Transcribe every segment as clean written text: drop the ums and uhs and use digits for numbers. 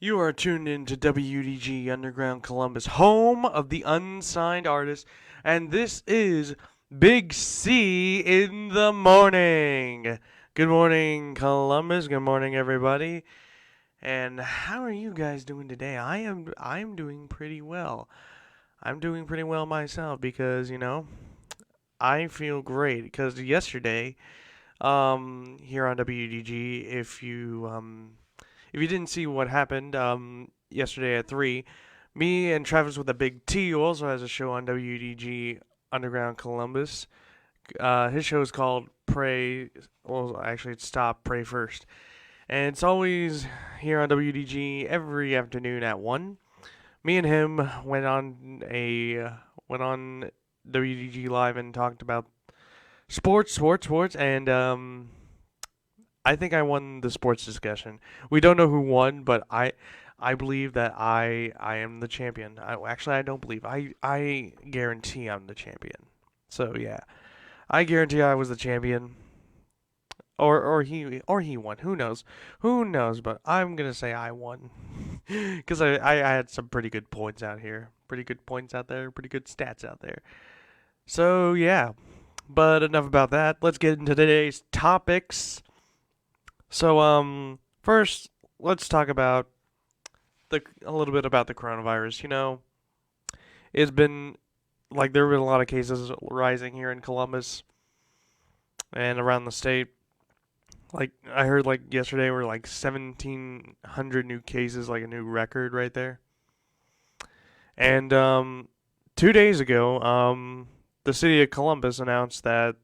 You are tuned in to WDG Underground Columbus, home of the unsigned artist, and this is Big C in the morning. Good morning, Columbus. Good morning, everybody. And how are you guys doing today? I'm doing pretty well. I'm doing pretty well myself because, I feel great because yesterday, here on WDG, if you didn't see what happened yesterday at 3, me and Travis with a big T, who also has a show on WDG Underground Columbus. His show is called Pray. Well, actually, it's Stop, Pray First. And it's always here on WDG every afternoon at 1. Me and him went on WDG Live and talked about sports, and I think I won the sports discussion. We don't know who won, but I believe that I am the champion. Actually, I don't believe. I guarantee I'm the champion. So yeah, I guarantee I was the champion, or he won. Who knows? Who knows? But I'm gonna say I won because I had some pretty good points out here, pretty good points out there, pretty good stats out there. So yeah, but enough about that. Let's get into today's topics. So, first, let's talk about a little bit about the coronavirus. It's been like there have been a lot of cases rising here in Columbus and around the state. Like I heard like yesterday were like 1,700 new cases, like a new record right there. And 2 days ago, the city of Columbus announced that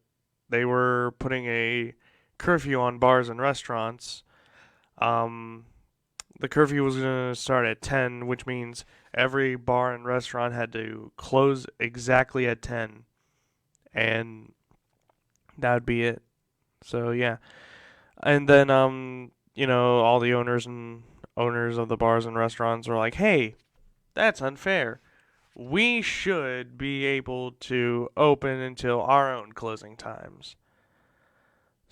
they were putting a curfew on bars and restaurants. Um, the curfew was going to start at 10, which means every bar and restaurant had to close exactly at 10, and that would be it. So yeah, and then all the owners of the bars and restaurants were like, "Hey, that's unfair. We should be able to open until our own closing times."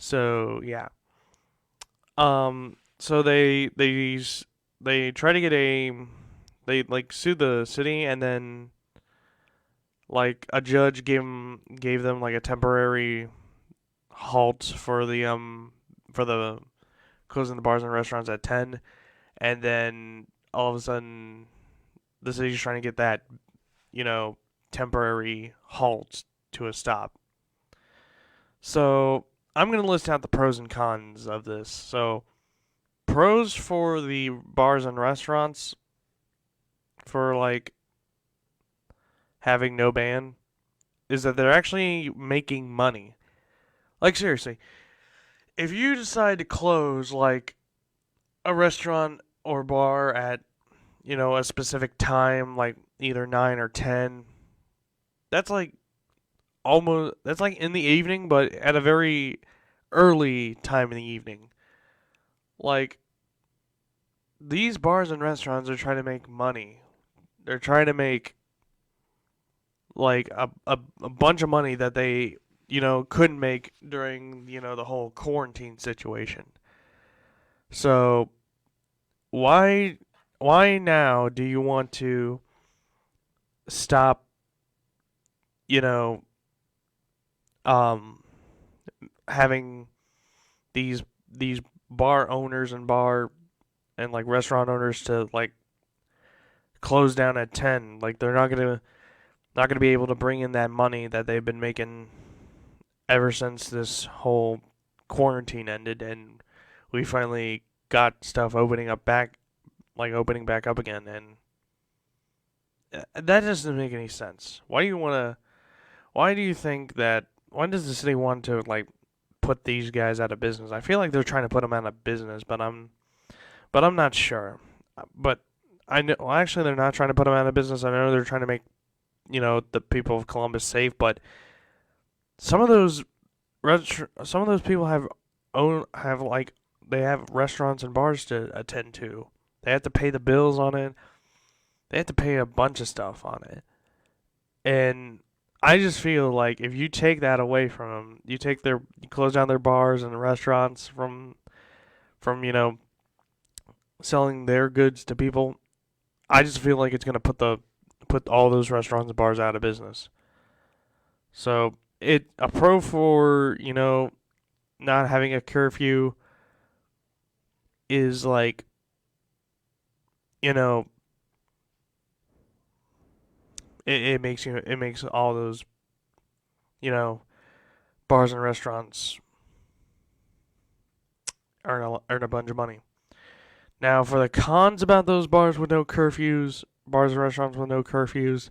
So yeah. So they try to get they like sued the city, and then like a judge gave them like a temporary halt for the closing the bars and restaurants at 10, and then all of a sudden the city's trying to get that you know temporary halt to a stop. So I'm gonna list out the pros and cons of this. So pros for the bars and restaurants for like having no ban is that they're actually making money. Like seriously, if you decide to close like a restaurant or bar at a specific time, like either 9 or 10, that's like that's like in the evening, but at a very early time in the evening. Like these bars and restaurants are trying to make money. They're trying to make like a bunch of money that they couldn't make during the whole quarantine situation. So why why now do you want to stop you know um having these bar owners and bar and like restaurant owners to like close down at 10? Like they're not gonna be able to bring in that money that they've been making ever since this whole quarantine ended, and we finally got stuff opening back up again, and that doesn't make any sense. Why do you think that? Why does the city want to like put these guys out of business? I feel like they're trying to put them out of business, but I'm not sure. But I know, well, actually, they're not trying to put them out of business. I know they're trying to make the people of Columbus safe, but some of those some of those people have like they have restaurants and bars to attend to. They have to pay the bills on it. They have to pay a bunch of stuff on it. And I just feel like if you take that away from them, you close down their bars and restaurants from selling their goods to people, I just feel like it's gonna put all those restaurants and bars out of business. So a pro for not having a curfew is like you know it makes all those you know bars and restaurants earn a bunch of money. Now for the cons about those bars and restaurants with no curfews,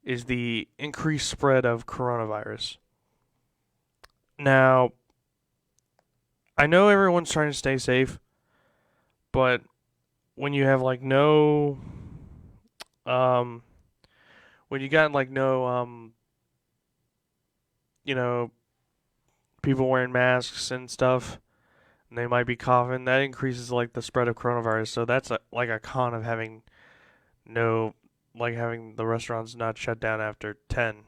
is the increased spread of coronavirus. Now I know everyone's trying to stay safe, but when you have like no um when you got like no you know people wearing masks and stuff, and they might be coughing, that increases like the spread of coronavirus. So that's like a con of having no like having the restaurants not shut down after 10,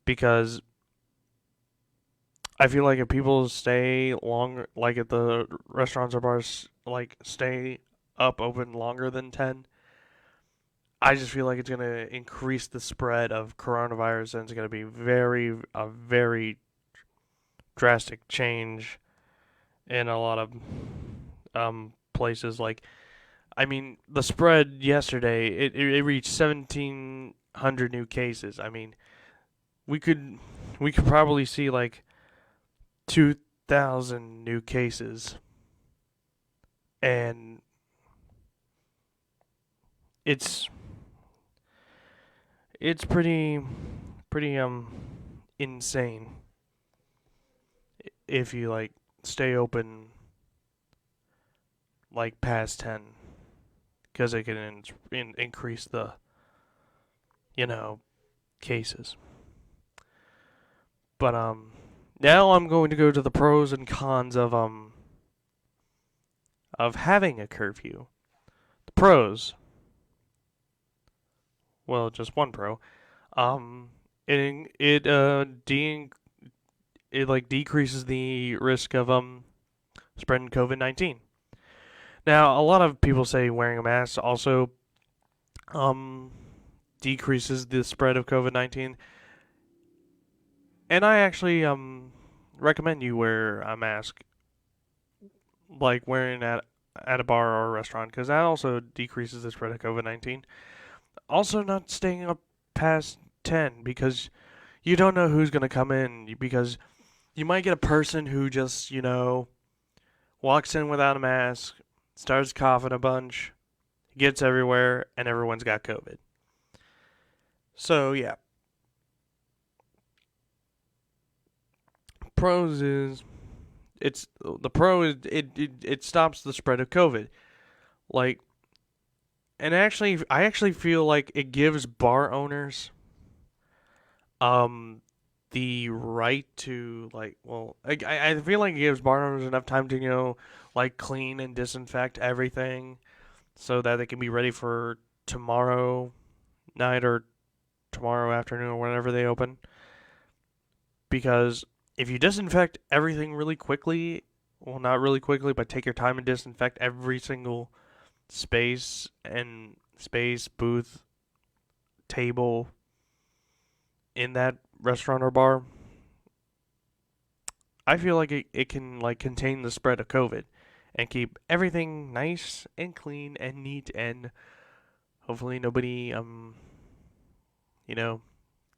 because I feel like if people stay longer, like if the restaurants or bars like stay up open longer than 10, I just feel like it's going to increase the spread of coronavirus, and it's going to be a very drastic change in a lot of places. Like, I mean, the spread yesterday, it reached 1,700 new cases. I mean, we could we could probably see like 2,000 new cases, and it's it's pretty insane if you like stay open like past 10, because it can increase the you know cases. But now I'm going to go to the pros and cons of having a curfew. The pros, well, just one pro. Um, it like decreases the risk of spreading COVID-19. Now, a lot of people say wearing a mask also um decreases the spread of COVID-19, and I actually recommend you wear a mask, like wearing at a bar or a restaurant, because that also decreases the spread of COVID-19. Also, not staying up past 10, because you don't know who's gonna come in, because you might get a person who just walks in without a mask, starts coughing a bunch, gets everywhere, and everyone's got COVID. So yeah, pros is it's the pro is it stops the spread of COVID. Like, and actually, I actually feel like it gives bar owners um the right to like, well, I feel like it gives bar owners enough time to like clean and disinfect everything so that they can be ready for tomorrow night or tomorrow afternoon or whenever they open. Because if you disinfect everything really quickly, well, not really quickly, but take your time and disinfect every single space, booth, table in that restaurant or bar, I feel like it can like contain the spread of COVID and keep everything nice and clean and neat, and hopefully nobody you know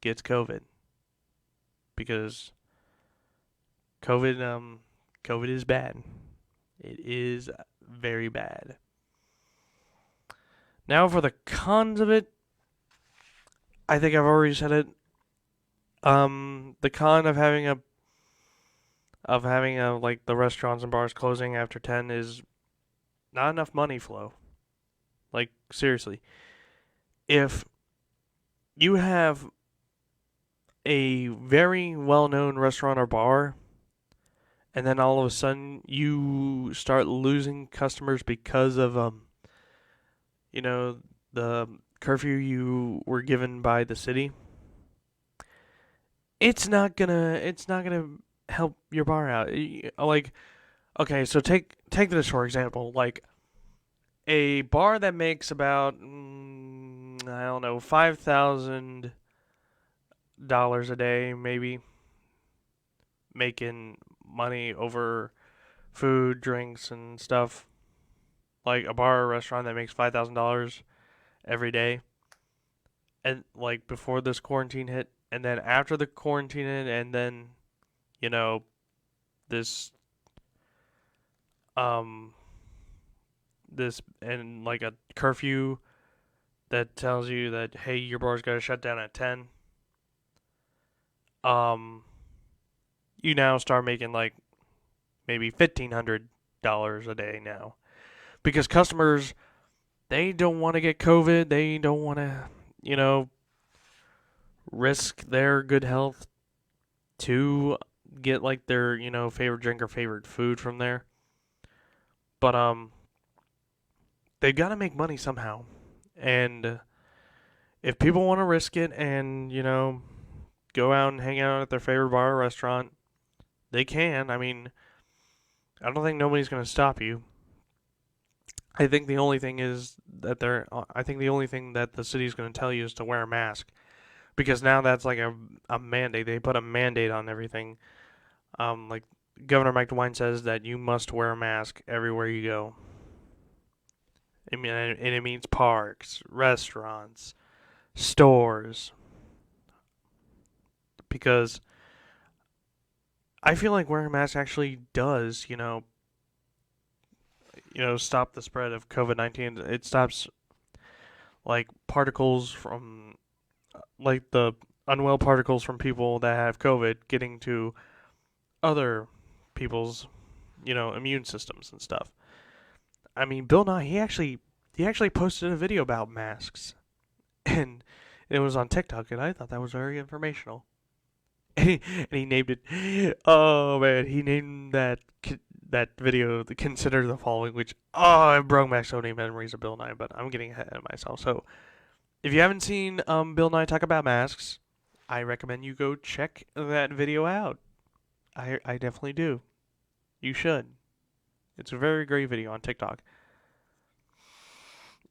gets COVID, because COVID COVID is bad. It is very bad. Now for the cons of it, I think I've already said it. The con of having a like the restaurants and bars closing after 10 is not enough money flow. Like, seriously, if you have a very well-known restaurant or bar, and then all of a sudden you start losing customers because of you know, the curfew you were given by the city, it's not gonna help your bar out. Like, okay, so take this for example. Like, a bar that makes about I don't know $5,000 a day, maybe making money over food, drinks, and stuff. Like a bar or restaurant that makes $5,000 every day, and like before this quarantine hit, and then after the quarantine hit, and then you know this um this and like a curfew that tells you that hey your bar's got to shut down at 10. um you now start making like maybe $1,500 a day now because customers, they don't want to get COVID. They don't want to, you know, risk their good health to get like their, favorite drink or favorite food from there. But they've got to make money somehow. And if people want to risk it and, go out and hang out at their favorite bar or restaurant, they can. I mean, I don't think nobody's going to stop you. I think the only thing that the city's going to tell you is to wear a mask because now that's like a mandate. They put a mandate on everything. Like Governor Mike DeWine says that you must wear a mask everywhere you go. I mean, and it means parks, restaurants, stores, because I feel like wearing a mask actually does, stop the spread of COVID-19. It stops like particles from like the unwell particles from people that have COVID getting to other people's, immune systems and stuff. I mean, Bill Nye, he actually posted a video about masks, and it was on TikTok, and I thought that was very informational. And he named it. Oh man, he named that video the "Consider the Following," which it brought back so many memories of Bill Nye. But I'm getting ahead of myself. So if you haven't seen Bill Nye talk about masks, I recommend you go check that video out. I definitely do. You should. It's a very great video on TikTok.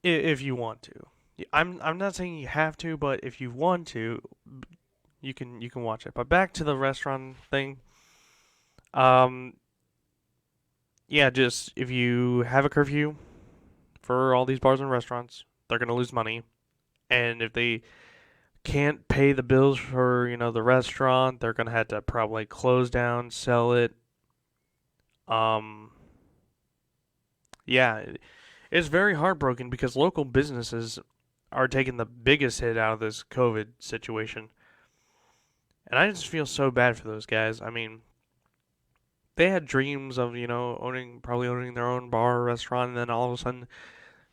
If you want to. I'm not saying you have to, but if you want to, you can watch it. But back to the restaurant thing. Um yeah, just if you have a curfew for all these bars and restaurants, they're going to lose money. And if they can't pay the bills for, the restaurant, they're going to have to probably close down, sell it. Um yeah, it's very heartbroken because local businesses are taking the biggest hit out of this COVID situation. And I just feel so bad for those guys. I mean, they had dreams of, probably owning their own bar or restaurant, and then all of a sudden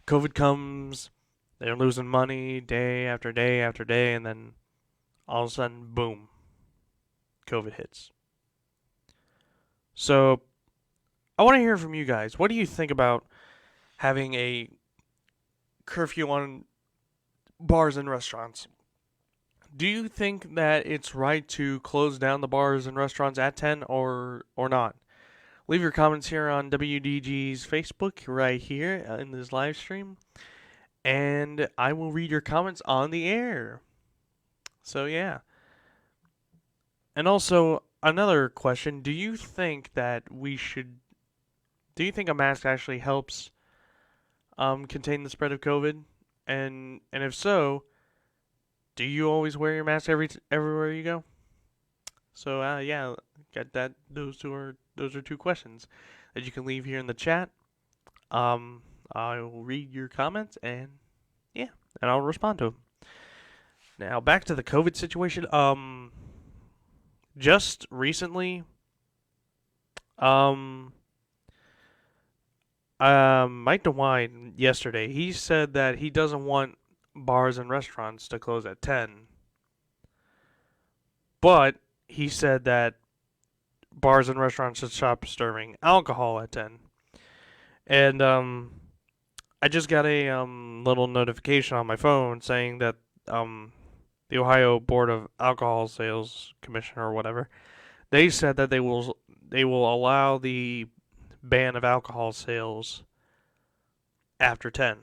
COVID comes, they're losing money day after day after day, and then all of a sudden, boom, COVID hits. So I want to hear from you guys. What do you think about having a curfew on bars and restaurants? Do you think that it's right to close down the bars and restaurants at 10 or not? Leave your comments here on WDG's Facebook right here in this live stream, and I will read your comments on the air. So yeah. And also another question, do you think a mask actually helps contain the spread of COVID? And if so, do you always wear your mask everywhere you go? So yeah, got that. Those are two questions that you can leave here in the chat. I will read your comments and yeah, and I'll respond to them. Now back to the COVID situation. Just recently, Mike DeWine yesterday, he said that he doesn't want bars and restaurants to close at 10. But he said that bars and restaurants should stop serving alcohol at 10. And I just got a little notification on my phone saying that the Ohio Board of Alcohol Sales Commission or whatever, they said that they will allow the ban of alcohol sales after 10,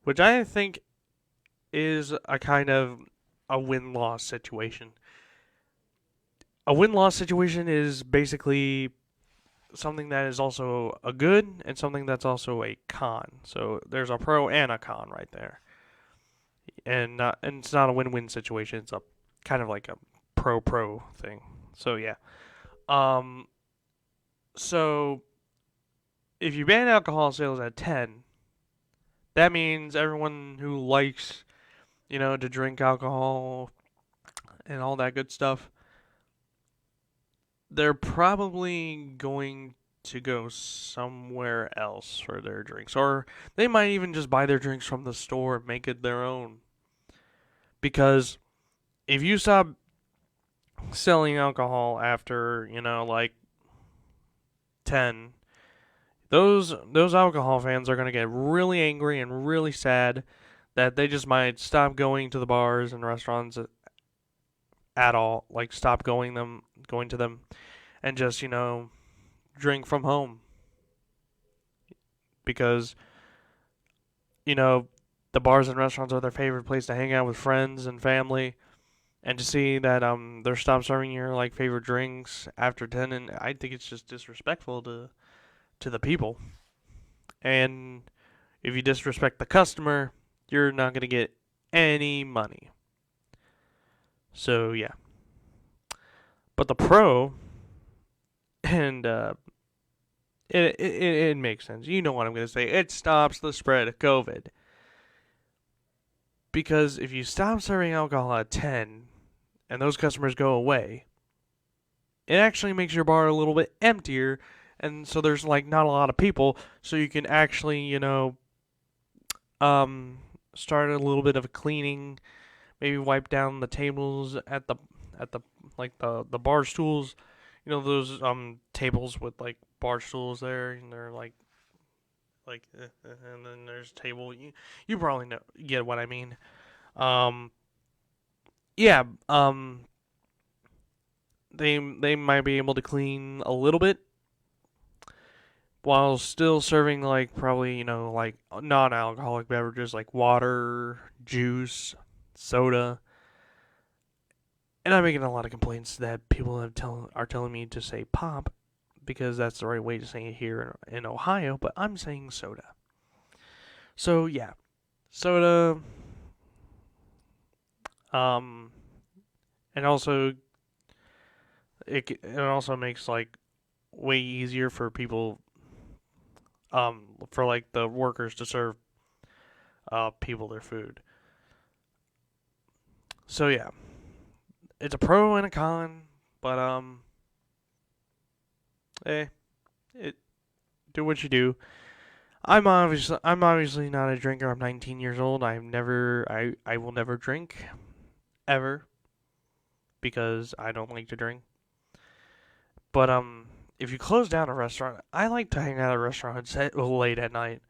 which I think is a kind of a win-loss situation. A win-loss situation is basically something that is also a good and something that's also a con. So there's a pro and a con right there, and it's not a win-win situation. It's a kind of like a pro thing. So yeah. Um. So if you ban alcohol sales at 10, that means everyone who likes, to drink alcohol and all that good stuff, they're probably going to go somewhere else for their drinks. Or they might even just buy their drinks from the store and make it their own. Because if you stop selling alcohol after, like 10, those alcohol fans are going to get really angry and really sad that they just might stop going to the bars and restaurants at all, like stop going to them and just, drink from home because, you know, the bars and restaurants are their favorite place to hang out with friends and family, and to see that they're stop serving your like favorite drinks after 10, and I think it's just disrespectful to the people. And if you disrespect the customer, you're not going to get any money. So yeah. But the pro, and it makes sense. You know what I'm going to say. It stops the spread of COVID. Because if you stop serving alcohol at 10 and those customers go away, it actually makes your bar a little bit emptier. And so there's like not a lot of people. So you can actually, um, start a little bit of a cleaning, maybe wipe down the tables at the like the bar stools, those tables with like bar stools there, and they're and then there's table. You probably know get what I mean. Um, yeah. They might be able to clean a little bit while still serving like probably like non-alcoholic beverages like water, juice, soda. And I'm making a lot of complaints that people are telling me to say pop because that's the right way to say it here in Ohio, but I'm saying soda. So yeah, soda. Um, and also it also makes like way easier for people for like the workers to serve people their food. So yeah, it's a pro and a con, but eh, it do what you do. I'm obviously not a drinker. I'm 19 years old. I will never drink ever because I don't like to drink. But if you close down a restaurant, I like to hang out at restaurants late at night.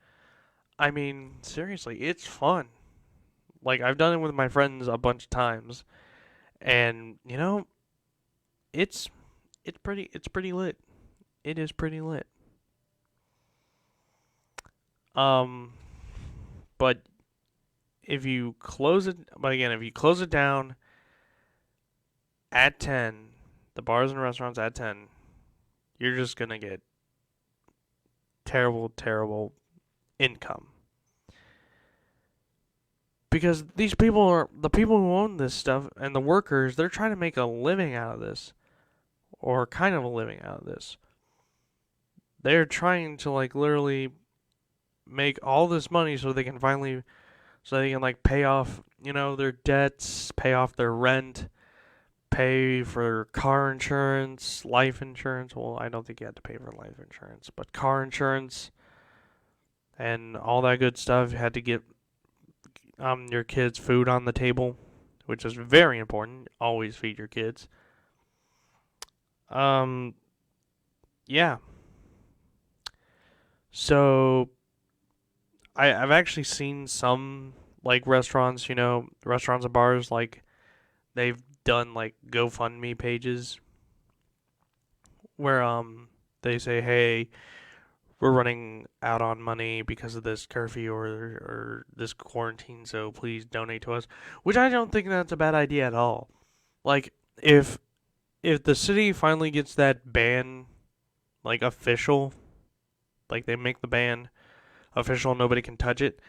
I mean, seriously, it's fun. Like I've done it with my friends a bunch of times, and it's it's pretty lit. It is pretty lit. Um, but if you close it down at 10, the bars and restaurants at 10, you're just gonna get terrible, terrible income. Because the people who own this stuff and the workers, they're trying to make a living out of this, or kind of a living out of this. They're trying to like literally make all this money so they can like pay off, their debts, pay off their rent, pay for car insurance, life insurance. Well, I don't think you had to pay for life insurance, but car insurance and all that good stuff. You had to get your kids food on the table, which is very important. Always feed your kids. Um, yeah. So I've actually seen some like restaurants, restaurants and bars like they've done like GoFundMe pages where they say, hey, we're running out on money because of this curfew or this quarantine, so please donate to us. Which I don't think that's a bad idea at all. Like if the city finally gets that ban like official, like they make the ban official, nobody can touch it.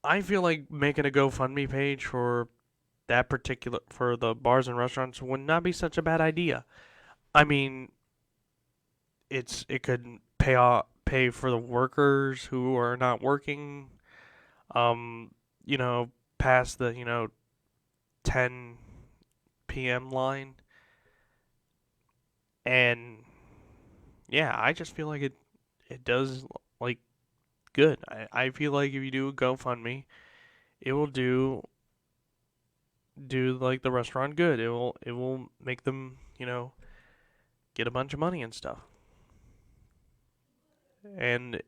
I feel like making a GoFundMe page for that particular for the bars and restaurants would not be such a bad idea. I mean, it could pay for the workers who are not working. Um, you know, past the 10 p.m. line, and yeah, I just feel like it does like good. I feel like if you do a GoFundMe, it will do like the restaurant good. It will make them get a bunch of money and stuff, and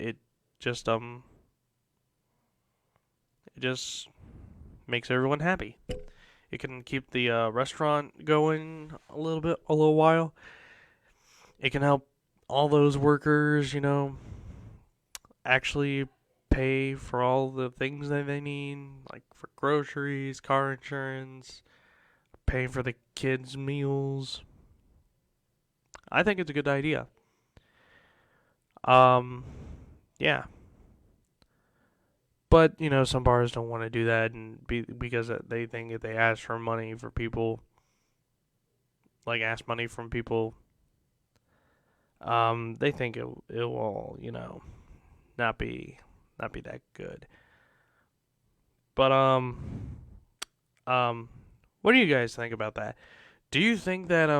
just it just makes everyone happy. It can keep the restaurant going a little while. It can help all those workers, actually pay for all the things that they need, like for groceries, car insurance, paying for the kids' meals. I think it's a good idea. Um, yeah, but some bars don't want to do that, and because they think if they ask for money for people, like ask money from people, they think it will not be not be that good. But um, what do you guys think about that? Do you think that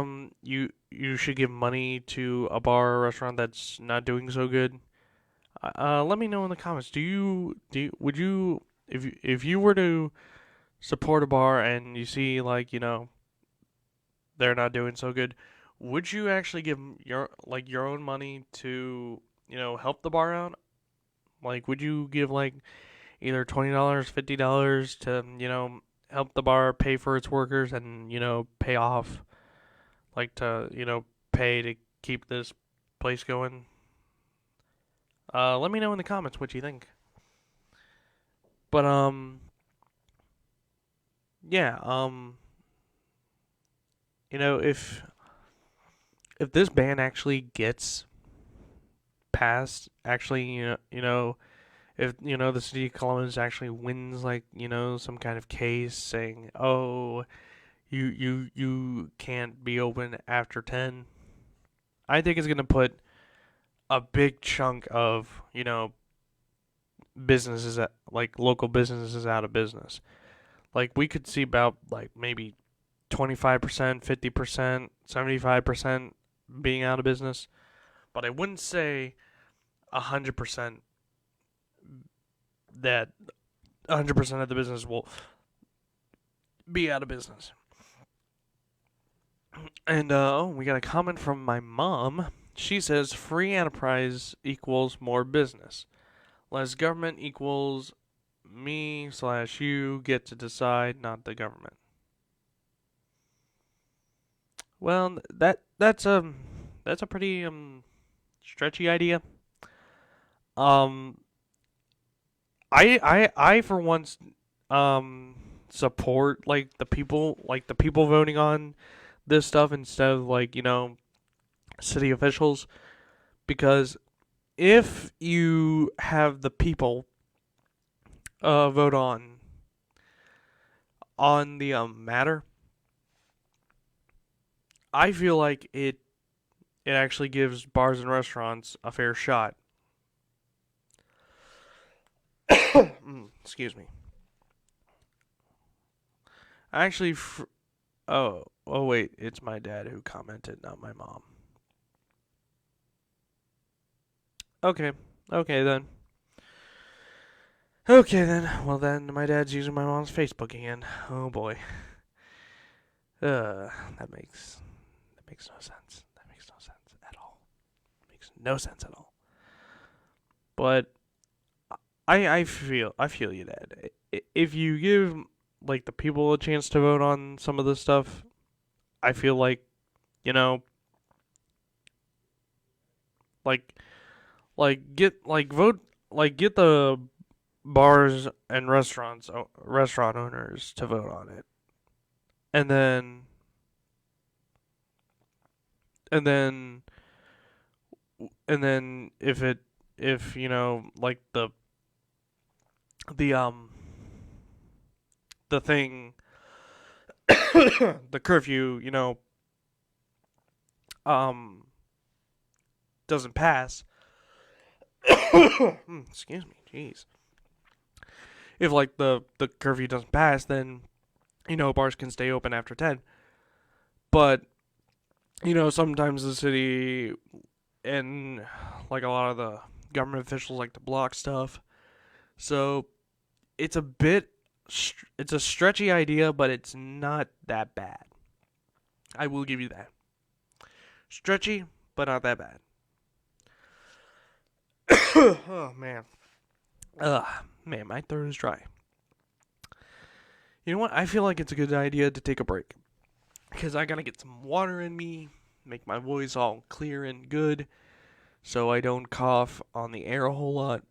you should give money to a bar or restaurant that's not doing so good? Let me know in the comments. Would you if you were to support a bar and you see like they're not doing so good, would you actually give your own money to help the bar out? Like, would you give like either $20, $50 to help the bar pay for its workers and pay off like to pay to keep this place going? Let me know in the comments what you think. But yeah, if this ban actually gets passed, actually, if the city of Columbus actually wins, like some kind of case saying, oh, you can't be open after 10, I think it's gonna put a big chunk of businesses like local businesses out of business. Like we could see about like maybe 25%, 50%, 75% being out of business, but I wouldn't say 100% that 100% of the business will be out of business. And we got a comment from my mom. She says free enterprise equals more business. Less government equals me/you get to decide, not the government. Well, that's a pretty stretchy idea. Um, I for once support like the people voting on this stuff instead of like city officials, because if you have the people vote on the matter, I feel like it actually gives bars and restaurants a fair shot. Excuse me. Actually, oh wait, it's my dad who commented, not my mom. Okay, okay then. Okay then. Well then, my dad's using my mom's Facebook again. Oh boy. That makes no sense. That makes no sense at all. Makes no sense at all. But I feel you, Dad. If you give like the people a chance to vote on some of this stuff, I feel like you know like get the bars and restaurant owners to vote on it, and then and then and then if like the the thing the curfew um doesn't pass. Excuse me, jeez. If like the curfew doesn't pass, then bars can stay open after 10. But sometimes the city and like a lot of the government officials like to block stuff. So it's a bit it's a stretchy idea, but it's not that bad. I will give you that. Stretchy, but not that bad. Oh man. Man, my throat is dry. You know what? I feel like it's a good idea to take a break. Because I gotta get some water in me, make my voice all clear and good, so I don't cough on the air a whole lot.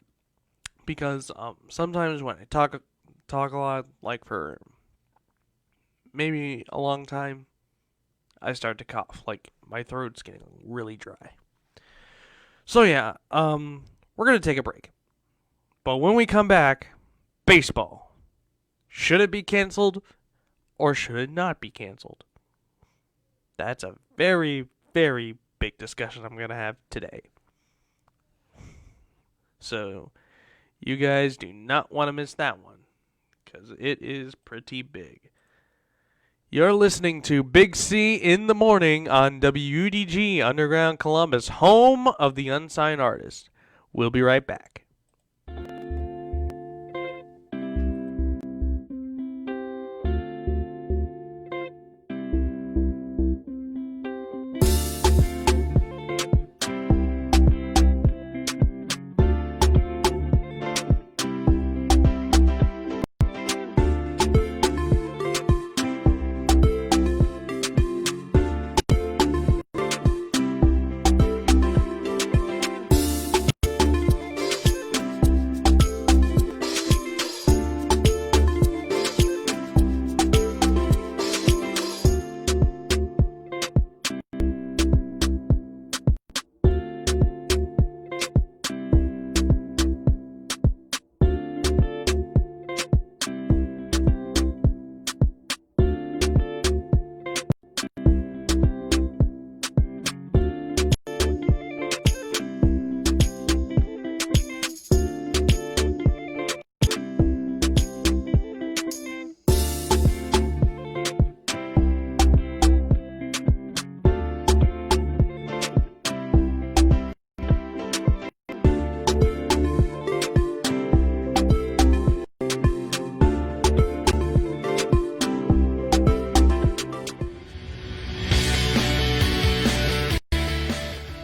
Because sometimes when I talk a lot, like for maybe a long time, I start to cough. Like my throat's getting really dry. So yeah, we're gonna take a break. But when we come back, baseball. Should it be canceled or should it not be canceled? That's a very, very big discussion I'm gonna have today. So you guys do not want to miss that one, because it is pretty big. You're listening to Big C in the Morning on WUDG Underground Columbus, home of the unsigned artist. We'll be right back.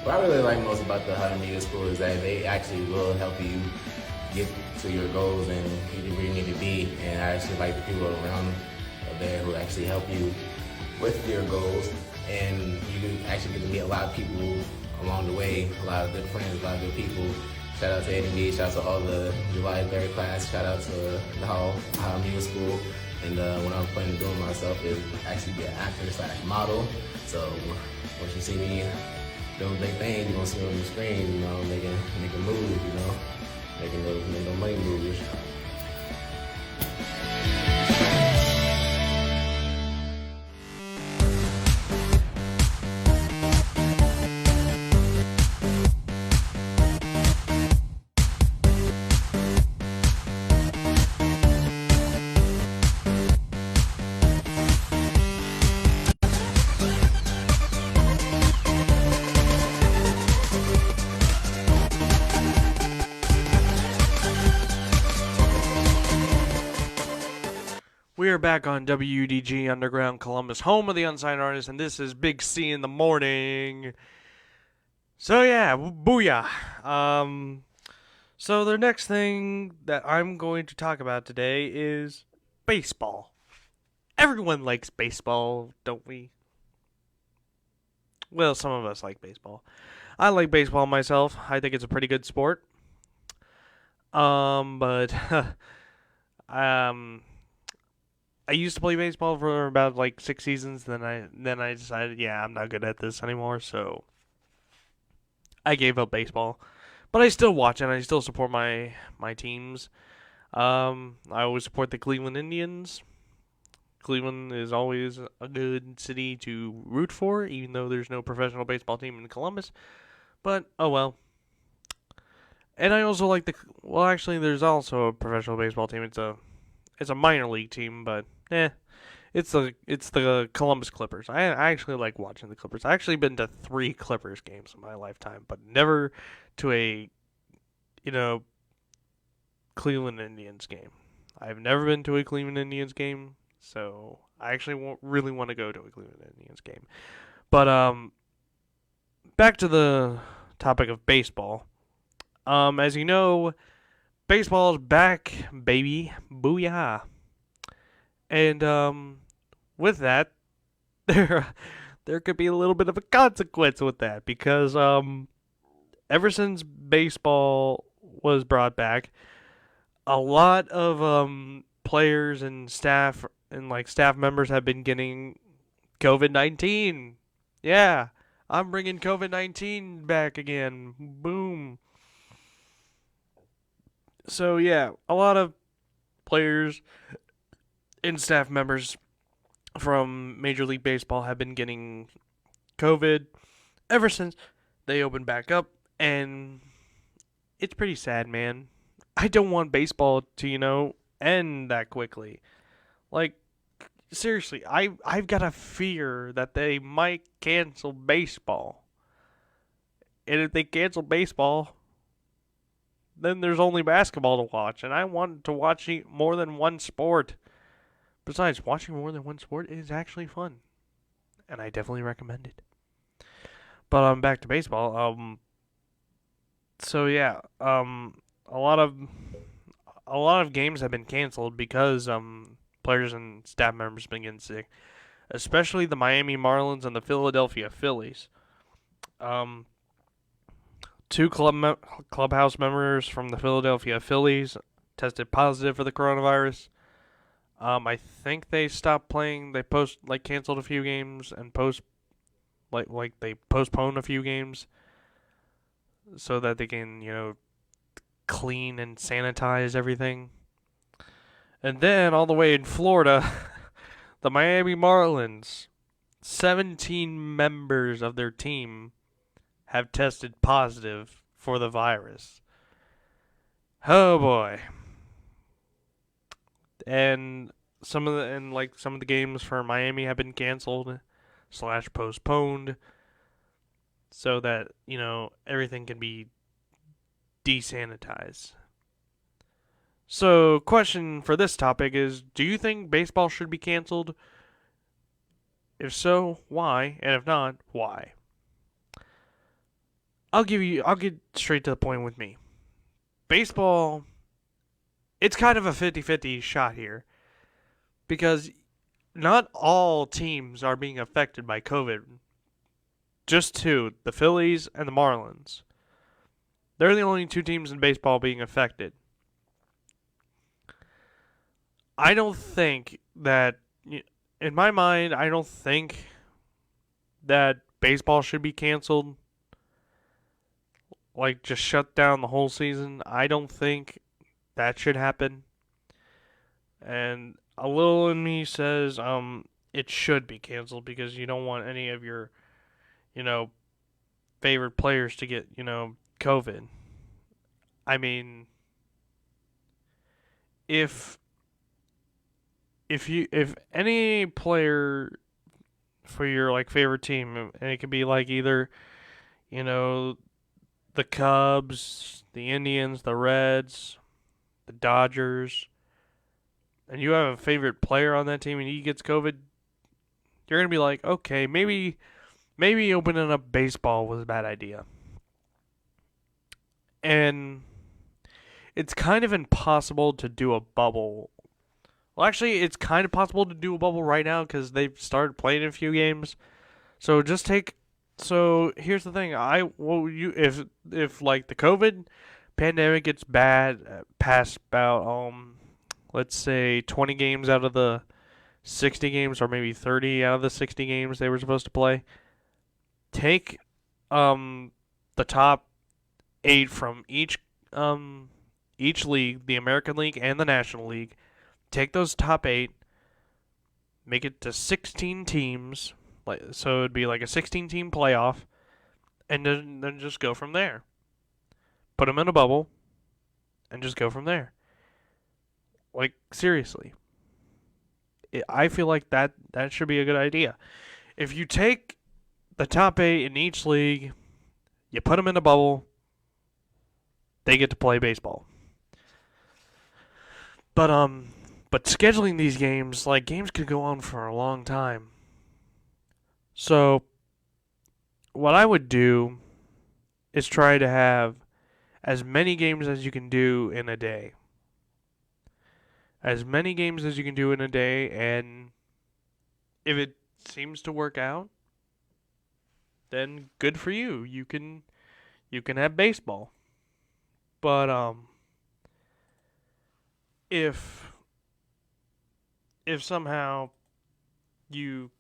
What I really like most about the How to Media School is that they actually will help you get to your goals and where you need to be. And I actually like the people around there who actually help you with your goals. And you actually get to meet a lot of people along the way, a lot of good friends, a lot of good people. Shout out to A&B, shout out to all the July 3rd class, shout out to the How Media School. And what I'm planning on doing myself is actually be an actor/model. So once you see me doing big things, you're gonna see me on the screen, making moves, making those money moves. We are back on WUDG Underground Columbus, home of the unsigned artist, and this is Big C in the Morning. So yeah, booyah. So the next thing that I'm going to talk about today is baseball. Everyone likes baseball, don't we? Well, some of us like baseball. I like baseball myself. I think it's a pretty good sport. But um, I used to play baseball for about like 6 seasons. Then I decided, yeah, I'm not good at this anymore. So I gave up baseball. But I still watch and I still support my teams. I always support the Cleveland Indians. Cleveland is always a good city to root for, even though there's no professional baseball team in Columbus. But oh well. And I also like the well, actually, there's also a professional baseball team. It's a minor league team, but it's the Columbus Clippers. I actually like watching the Clippers. I actually been to 3 Clippers games in my lifetime, but never to a you know Cleveland Indians game. I've never been to a Cleveland Indians game, so I actually really want to go to a Cleveland Indians game. But back to the topic of baseball. As you know, baseball's back, baby, booyah! And with that, there there could be a little bit of a consequence with that because ever since baseball was brought back, a lot of players and like staff members have been getting COVID-19. Yeah, I'm bringing COVID-19 back again. Boom. So yeah, a lot of players and staff members from Major League Baseball have been getting COVID ever since they opened back up, and it's pretty sad, man. I don't want baseball to, end that quickly. Like, seriously, I've got a fear that they might cancel baseball. And if they cancel baseball, then there's only basketball to watch, and I want to watch more than one sport. Besides, watching more than one sport is actually fun, and I definitely recommend it. But back to baseball. So yeah, a lot of games have been canceled because players and staff members have been getting sick, especially the Miami Marlins and the Philadelphia Phillies. Um, two clubhouse members from the Philadelphia Phillies tested positive for the coronavirus. I think they stopped playing. They canceled a few games and they postponed a few games so that they can clean and sanitize everything. And then all the way in Florida, the Miami Marlins, 17 members of their team have tested positive for the virus. Oh boy. And some of the games for Miami have been canceled / postponed so that everything can be desanitized. So, question for this topic is: do you think baseball should be canceled? If so, why? And if not, why? I'll get straight to the point with me. Baseball, it's kind of a 50-50 shot here because not all teams are being affected by COVID. Just two, the Phillies and the Marlins. They're the only two teams in baseball being affected. I don't think that, in my mind, I don't think that baseball should be canceled. Like, just shut down the whole season. I don't think that should happen. And a little in me says, it should be canceled because you don't want any of your, favorite players to get, COVID. I mean, if any player for your favorite team, and it could be either the Cubs, the Indians, the Reds, the Dodgers, and you have a favorite player on that team and he gets COVID, you're gonna be like, okay, maybe opening up baseball was a bad idea. And it's kind of impossible to do a bubble. Well, actually, it's kind of possible to do a bubble right now because they've started playing a few games. So just take So here's the thing. You if like the COVID pandemic gets bad past about let's say 20 games out of the 60 games, or maybe 30 out of the 60 games they were supposed to play, take um the top 8 from each league, the American League and the National League. Take those top 8, make it to 16 teams, like so it'd be like a 16 team playoff, and then just go from there. Put them in a bubble and just go from there. Like seriously, I feel like that should be a good idea. If you take the top 8 in each league, you put them in a bubble, they get to play baseball. But but scheduling these games, like games could go on for a long time. So what I would do is try to have as many games as you can do in a day. As many games as you can do in a day, and if it seems to work out, then good for you. You can have baseball. But if if somehow you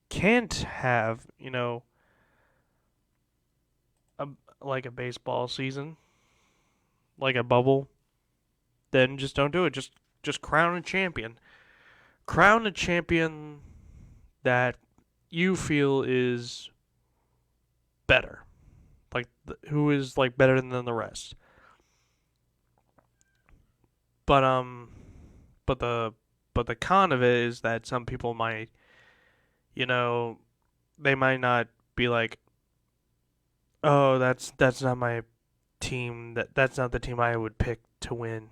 can't have, a like a baseball season, like a bubble, then just don't do it. Just crown a champion. Crown a champion that you feel is better. Like who is like better than the rest. But but the but the con of it is that some people might, you know, they might not be like, "Oh, that's not my team. That's not the team I would pick to win."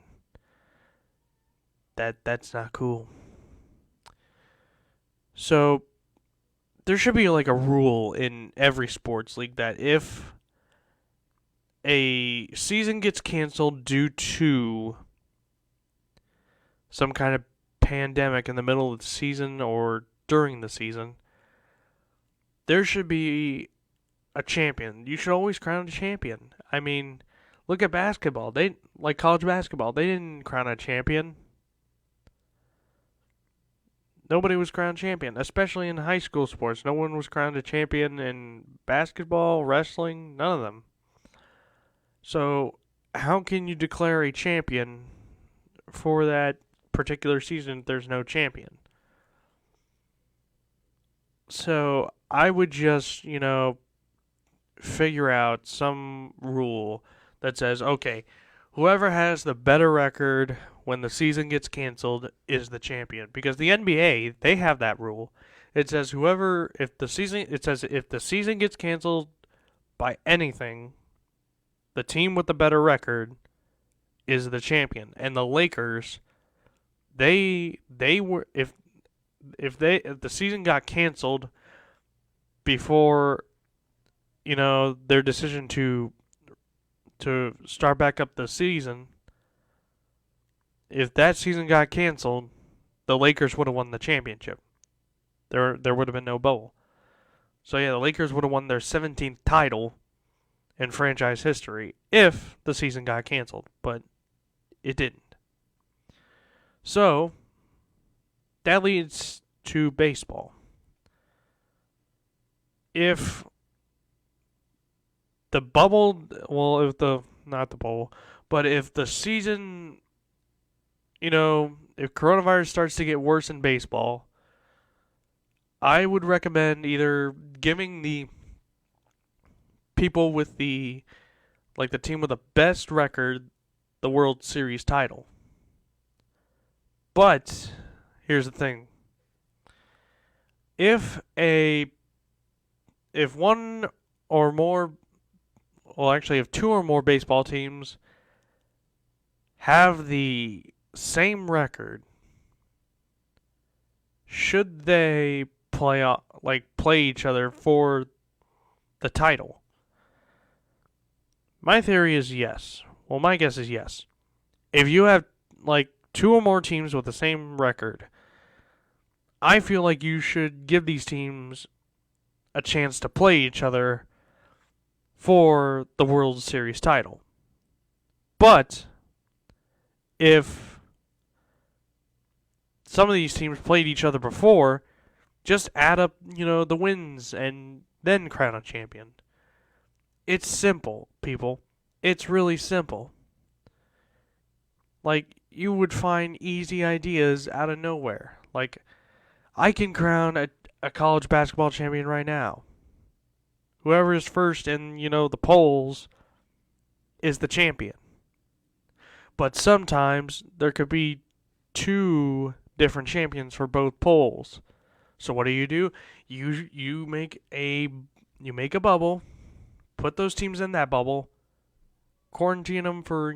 That's not cool. So, there should be like a rule in every sports league that if a season gets canceled due to some kind of pandemic in the middle of the season or during the season, there should be a champion. You should always crown a champion. I mean, look at basketball. They like college basketball. They didn't crown a champion. Nobody was crowned champion, especially in high school sports. No one was crowned a champion in basketball, wrestling, none of them. So, how can you declare a champion for that particular season if there's no champion? So, I would just, figure out some rule that says, okay, whoever has the better record when the season gets canceled is the champion. Because the NBA, they have that rule. It says if the season gets canceled by anything, the team with the better record is the champion. And the Lakers, they were if the season got canceled before their decision to start back up the season, if that season got canceled, the Lakers would have won the championship. There would have been no bubble. So yeah, the Lakers would have won their 17th title in franchise history if the season got canceled, but it didn't. So that leads to baseball. If the bubble, well, if the not the bubble, but if the season, if coronavirus starts to get worse in baseball, I would recommend either giving the people with the team with the best record the World Series title. But here's the thing. If one or more, well, actually, if two or more baseball teams have the same record, should they play each other for the title? My theory is yes. Well, my guess is yes. If you have like two or more teams with the same record, I feel like you should give these teams a chance to play each other for the World Series title. But if some of these teams played each other before, just add up, the wins and then crown a champion. It's simple, people. It's really simple. Like, you would find easy ideas out of nowhere. Like, I can crown a college basketball champion right now. Whoever is first in, the polls is the champion. But sometimes there could be two different champions for both polls. So what do? You make a bubble, put those teams in that bubble, quarantine them for,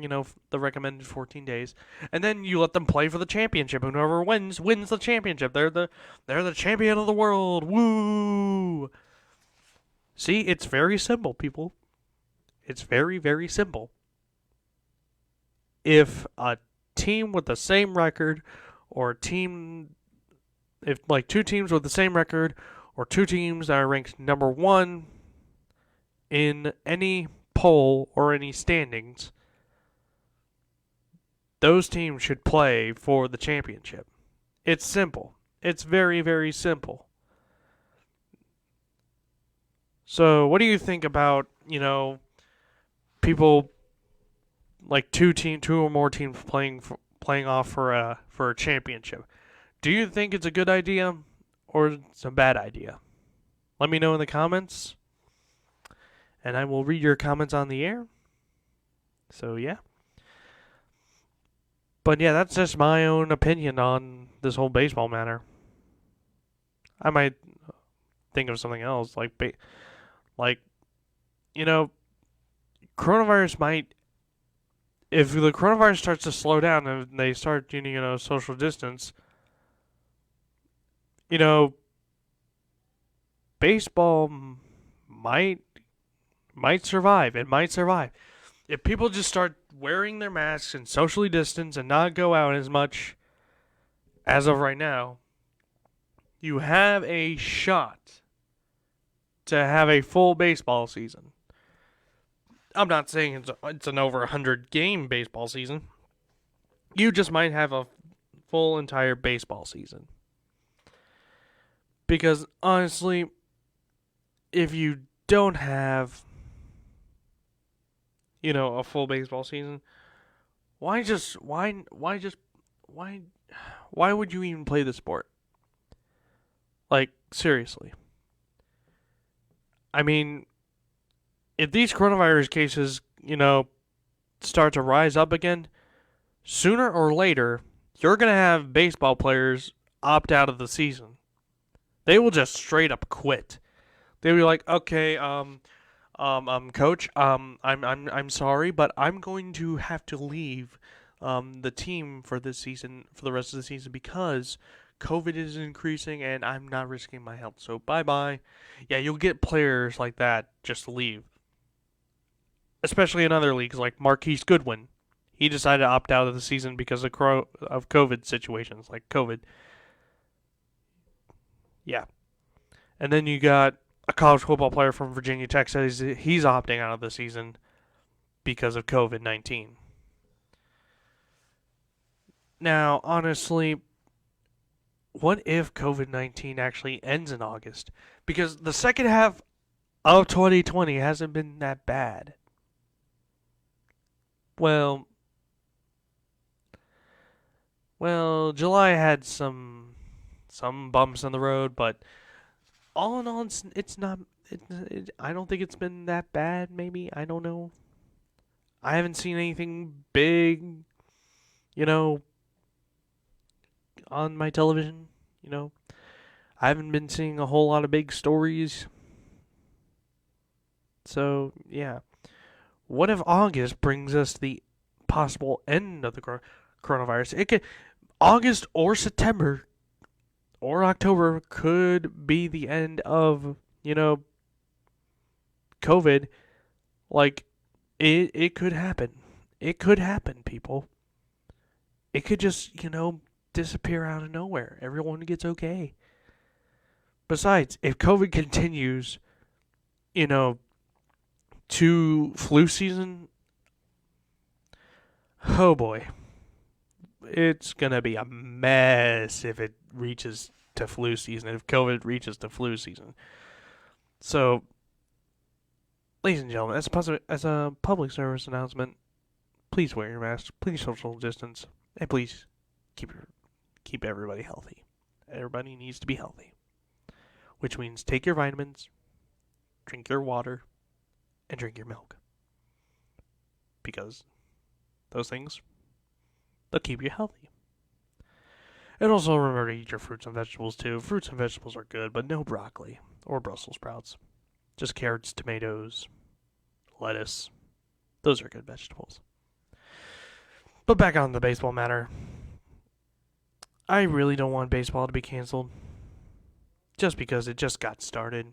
the recommended 14 days, and then you let them play for the championship. And whoever wins the championship. They're the champion of the world. Woo! See, it's very simple, people. It's very, very simple. If a team with the same record, or if like two teams with the same record, or two teams that are ranked number one in any poll or any standings, those teams should play for the championship. It's simple. It's very, very simple. So, what do you think about, people like two or more teams playing off for a championship? Do you think it's a good idea or it's a bad idea? Let me know in the comments, and I will read your comments on the air. So, yeah. But yeah, that's just my own opinion on this whole baseball matter. I might think of something else, coronavirus might. If the coronavirus starts to slow down and they start, social distance, baseball might survive. It might survive. If people just start wearing their masks and socially distance and not go out as much as of right now, you have a shot to have a full baseball season. I'm not saying it's an over 100 game baseball season. You just might have a full entire baseball season. Because honestly, if you don't have, a full baseball season, why would you even play the sport? Like, seriously. I mean, if these coronavirus cases, start to rise up again, sooner or later, you're going to have baseball players opt out of the season. They will just straight up quit. They'll be like, okay, coach, I'm sorry, but I'm going to have to leave the team for this season, for the rest of the season, because COVID is increasing and I'm not risking my health. So bye-bye. Yeah, you'll get players like that just leave. Especially in other leagues like Marquise Goodwin. He decided to opt out of the season because of COVID situations, like COVID. Yeah. And then you got a college football player from Virginia Tech says he's opting out of the season because of COVID-19. Now, honestly, what if COVID-19 actually ends in August? Because the second half of 2020 hasn't been that bad. Well, July had some bumps in the road, but all in all, it's not. I don't think it's been that bad. Maybe, I don't know. I haven't seen anything big, on my television. I haven't been seeing a whole lot of big stories. So yeah, what if August brings us the possible end of the coronavirus? It could August or September or October could be the end of, COVID. Like, it could happen. It could happen, people. It could just, disappear out of nowhere. Everyone gets okay. Besides, if COVID continues, you know, to flu season, oh boy, it's gonna be a mess if it reaches to flu season. If COVID reaches to flu season, so ladies and gentlemen, as a public service announcement, please wear your mask, please social distance, and please keep everybody healthy. Everybody needs to be healthy, which means take your vitamins, drink your water, and drink your milk, because those things, they'll keep you healthy. And also remember to eat your fruits and vegetables too. Fruits and vegetables are good, but no broccoli or Brussels sprouts. Just carrots, tomatoes, lettuce. Those are good vegetables. But back on the baseball matter. I really don't want baseball to be canceled. Just because it just got started.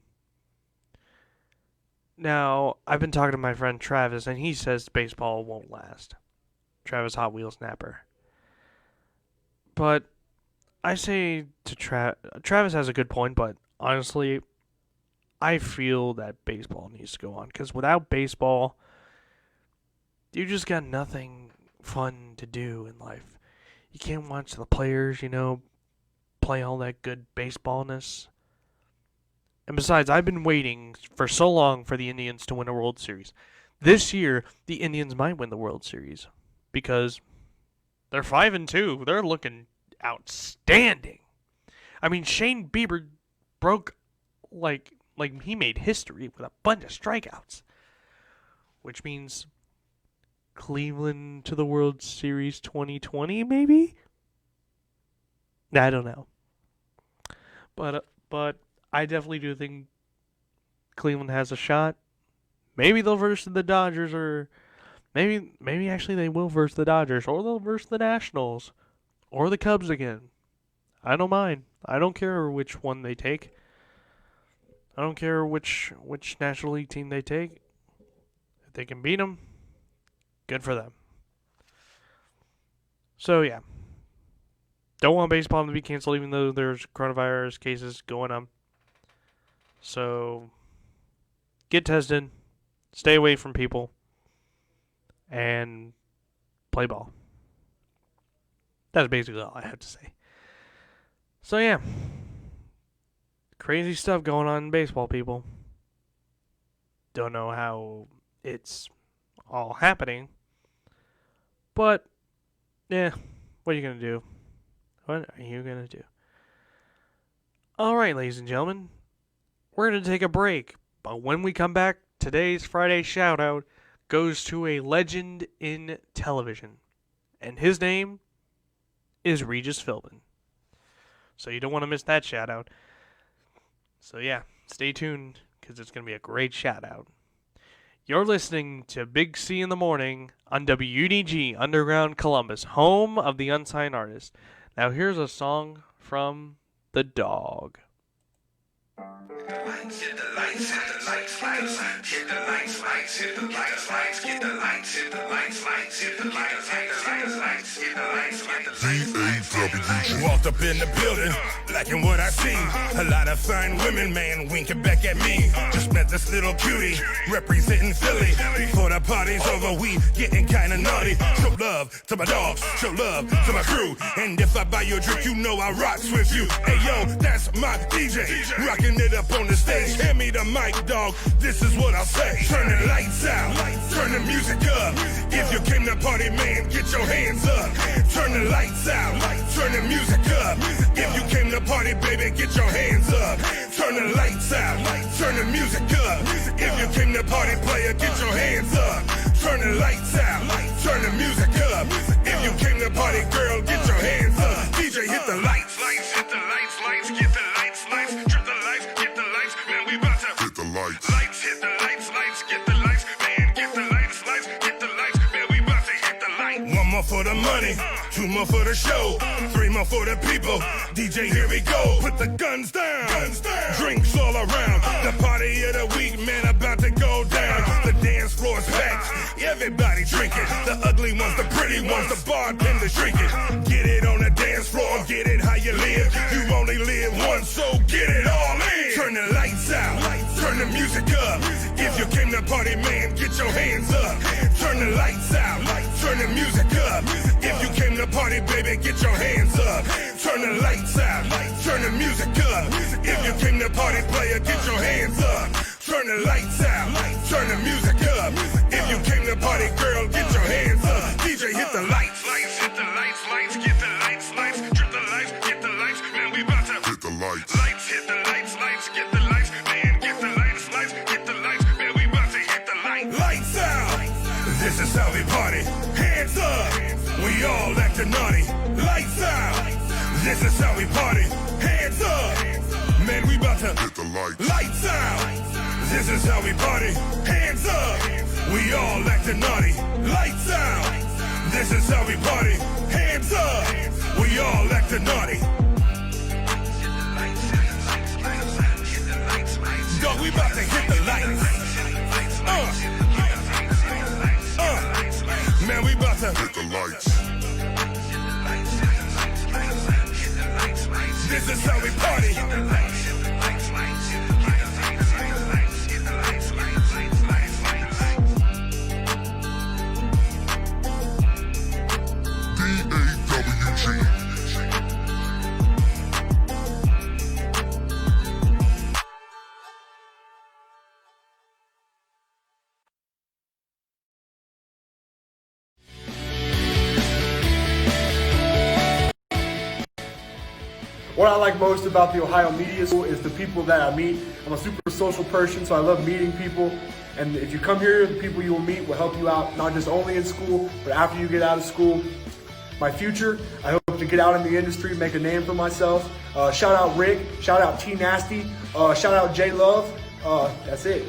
Now, I've been talking to my friend Travis, and he says baseball won't last. Travis Hot Wheels Snapper. But I say to Travis has a good point, but honestly, I feel that baseball needs to go on. Because without baseball, you just got nothing fun to do in life. You can't watch the players, play all that good baseballness. And besides, I've been waiting for so long for the Indians to win a World Series. This year, the Indians might win the World Series because they're 5-2. They're looking outstanding. I mean, Shane Bieber broke like he made history with a bunch of strikeouts, which means Cleveland to the World Series 2020, maybe? I don't know. But I definitely do think Cleveland has a shot. Maybe they'll verse the Dodgers, or maybe actually they will verse the Dodgers, or they'll verse the Nationals, or the Cubs again. I don't mind. I don't care which one they take. I don't care which National League team they take. If they can beat them, good for them. So yeah, don't want baseball to be canceled, even though there's coronavirus cases going on. So get tested, stay away from people, and play ball. That's basically all I have to say. So yeah, crazy stuff going on in baseball, people. Don't know how it's all happening, but yeah, what are you gonna do? What are you gonna do? All right, ladies and gentlemen, we're gonna take a break, but when we come back, today's Friday shoutout goes to a legend in television, and his name is Regis Philbin. So you don't want to miss that shout out. So yeah, stay tuned because it's going to be a great shout out. You're listening to Big C in the Morning on WUDG Underground Columbus, home of the unsigned artist. Now here's a song from The Dog. Hit the lights, hit the lights, lights, hit the lights, lights, hit the lights, lights, get the lights, hit the lights, lights, hit the lights, lights, hit the lights, lights. Walked up in the building, liking what I see. A lot of fine women, man, winking back at me. Just met this little cutie, representing Philly. Before the party's over, we getting kinda naughty. Show love to my dogs, show love to my crew. And if I buy you a drink, you know I rocks with you. Hey yo, that's my DJ, rocking it up on the stage. Hand me the mic, dog, this is what I'll say. Turn the lights out, turn the music up. If you came to party, man, get your hands up. Turn the lights out, turn the music up. If you came to party, baby, get your hands up. Turn the lights out, turn the music up. If you came to party, player, get your hands up. Turn the lights out, turn the music up. If you came to party, girl, get your hands up. DJ, hit the lights, lights, hit the lights, lights, get the lights, lights, trip the lights, get the lights, man, we about to hit the lights, lights, hit the lights, lights, get the lights, man, get the lights, lights, get the lights, man, we about to hit the lights. One more for the money, two more for the show, three more for the people. DJ, here we go. Put the guns down, drinks all around. The party of the week, man, about to go down. The dance floor's packed, everybody drinking. The ugly ones, the pretty ones, the bartenders drinking. Get it on the dance floor, get it how you you live. You only live once, so get it all in. Turn the lights out, turn the music up. If you came to party, man, get your hands up. Turn the lights out, turn the music up. If you came to party, baby, get your hands up. Turn the lights out, turn the music up. If you came to party, player, get your hands up. Turn the lights out, turn the music up. If you came to party, girl, get your hands up. DJ, hit the lights, hit the lights, get the lights, trip the lights, get the lights, man, we about to hit the lights, hit the lights, get the lights, man, get the lights, get the lights, man, we about to hit the lights out. This is how we party. Hands up, we all acting naughty. Lights out. This is how we party. Hands up, man, we about to hit the lights out. This is how we party. Hands up, we all acting naughty. Lights out. This is how we party. Hands up, we all acting naughty. Dog, we about to hit the lights. Man, we about to hit the lights. This is how we party. What I like most about the Ohio Media School is the people that I meet. I'm a super social person, so I love meeting people. And if you come here, the people you will meet will help you out, not just only in school, but after you get out of school. My future, I hope to get out in the industry, make a name for myself. Shout out Rick, shout out T Nasty, shout out J Love. That's it.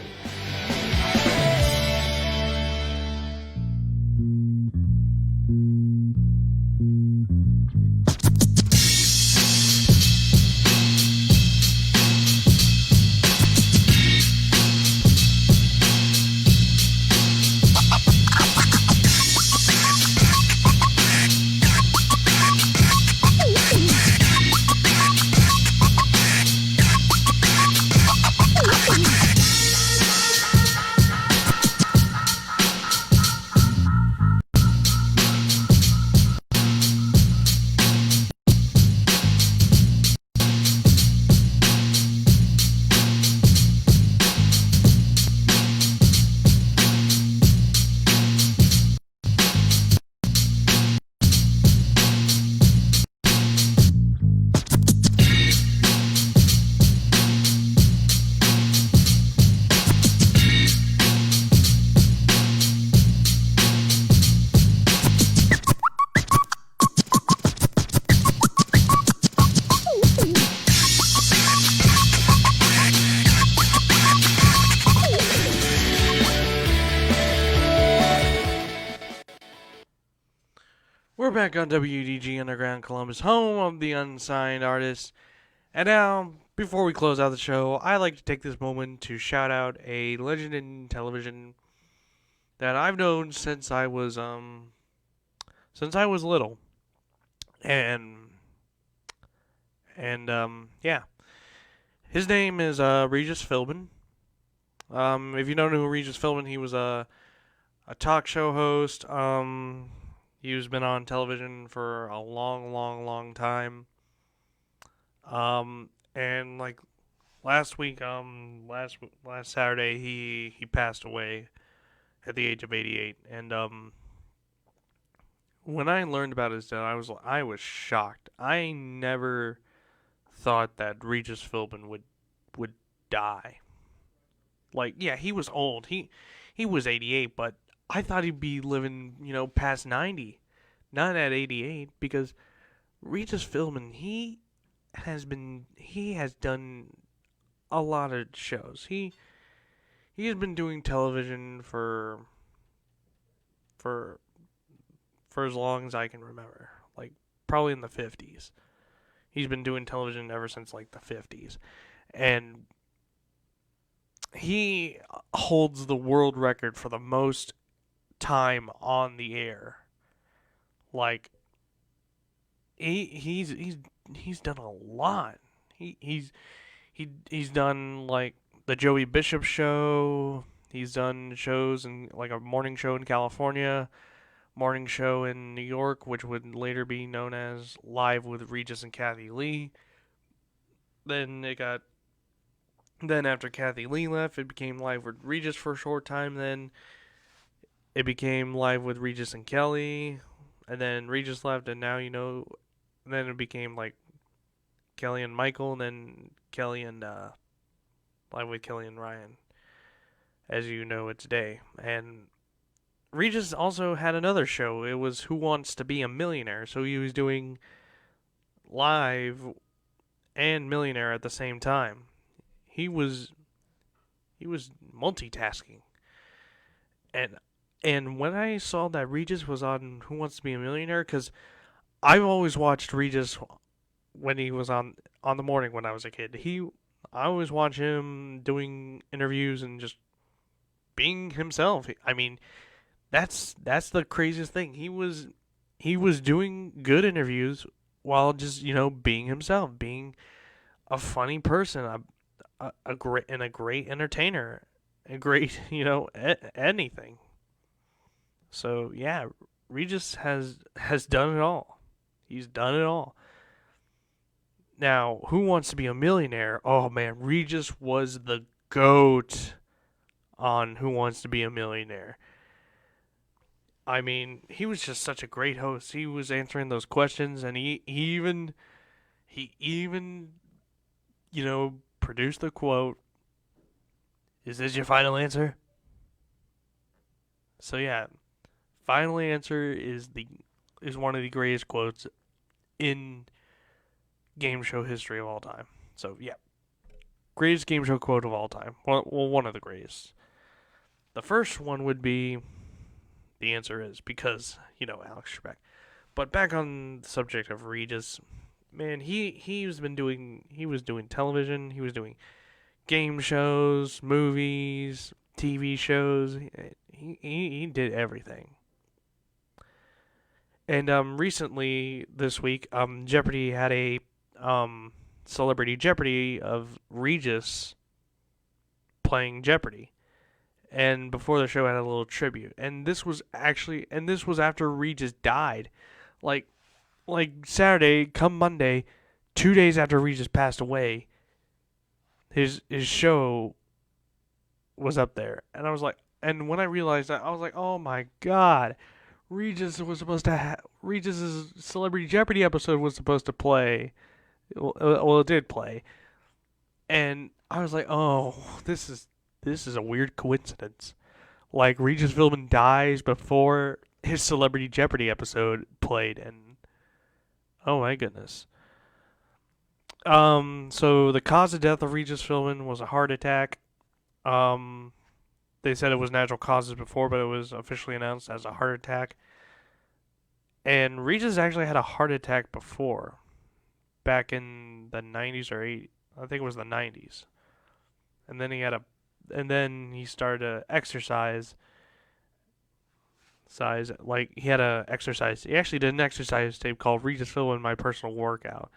We're back on WDG Underground Columbus, home of the unsigned artists. And now, before we close out the show, I like to take this moment to shout out a legend in television that I've known since I was little. And yeah. His name is Regis Philbin. If you don't know who Regis Philbin, he was a talk show host. He's been on television for a long time. And like last week, last Saturday, he passed away at the age of 88. And when I learned about his death, I was shocked. I never thought that Regis Philbin would die. Like, yeah, he was old. He was 88, but I thought he'd be living, past 90, not at 88, because Regis Philbin, he has done a lot of shows. He has been doing television for as long as I can remember, like probably in the 50s. He's been doing television ever since like the 50s, and he holds the world record for the most time on the air. Like he's he's done a lot. He's done like the Joey Bishop show. He's done shows in like a morning show in California, morning show in New York, which would later be known as Live with Regis and Kathy Lee. Then it got then after Kathy Lee left, it became Live with Regis for a short time. Then it became Live with Regis and Kelly, and then Regis left, and now then it became like Kelly and Michael, and then Kelly and Live with Kelly and Ryan, as you know it today. And Regis also had another show. It was Who Wants to Be a Millionaire? So he was doing Live and Millionaire at the same time. He was multitasking. And when I saw that Regis was on Who Wants to Be a Millionaire, because I've always watched Regis when he was on the morning when I was a kid. I always watch him doing interviews and just being himself. I mean, that's the craziest thing. He was doing good interviews while just being himself, being a funny person, a great entertainer, a great anything. So yeah, Regis has done it all. He's done it all. Now, Who Wants to Be a Millionaire? Oh man, Regis was the GOAT on Who Wants to Be a Millionaire. I mean, he was just such a great host. He was answering those questions, and he even produced the quote, "Is this your final answer?" So yeah, final answer is one of the greatest quotes in game show history of all time. So yeah, greatest game show quote of all time. Well, one of the greatest. The first one would be, the answer is because Alex Trebek. But back on the subject of Regis, man, he was doing television, he was doing game shows, movies, TV shows. He did everything. And recently this week, Jeopardy had a Celebrity Jeopardy of Regis playing Jeopardy. And before the show, I had a little tribute. And this was after Regis died. Like Saturday, come Monday, 2 days after Regis passed away, his show was up there. And I was like, and when I realized that, I was like, oh my God, Regis was supposed to Regis's Celebrity Jeopardy episode was supposed to play. Well, it did play. And I was like, oh, this is a weird coincidence. Like, Regis Philbin dies before his Celebrity Jeopardy episode played, and oh my goodness. So the cause of death of Regis Philbin was a heart attack. They said it was natural causes before, but it was officially announced as a heart attack. And Regis actually had a heart attack before, back in the 90s or 80s. I think it was the 90s. And then he started to exercise. Like, he had a exercise. He actually did an exercise tape called Regis Philbin My Personal Workout.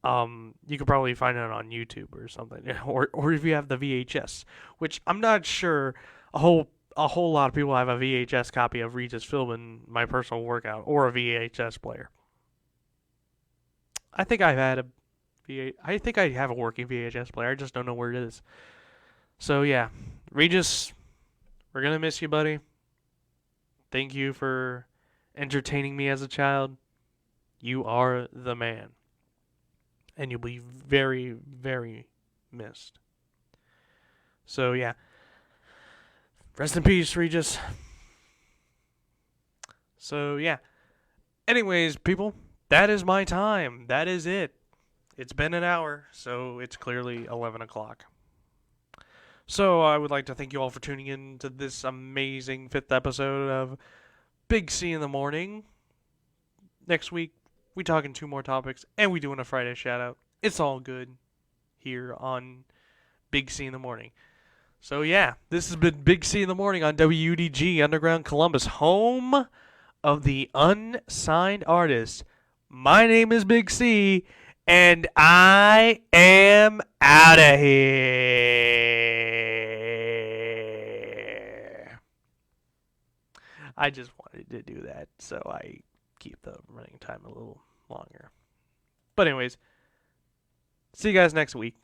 You could probably find it on YouTube or something, or if you have the VHS, which I'm not sure a whole lot of people have a VHS copy of Regis Philbin My Personal Workout or a VHS player. I think I have a working VHS player. I just don't know where it is. So yeah, Regis, we're gonna miss you, buddy. Thank you for entertaining me as a child. You are the man. And you'll be very, very missed. So yeah. Rest in peace, Regis. So yeah. Anyways, people, that is my time. That is it. It's been an hour, so it's clearly 11 o'clock. So I would like to thank you all for tuning in to this amazing 5th episode of Big C in the Morning. Next week, we talking 2 more topics, and we doing a Friday shout-out. It's all good here on Big C in the Morning. So yeah, this has been Big C in the Morning on WUDG Underground Columbus, home of the unsigned artist My name is Big C, and I am out of here. I just wanted to do that so I keep the running time a little longer. But anyways, see you guys next week.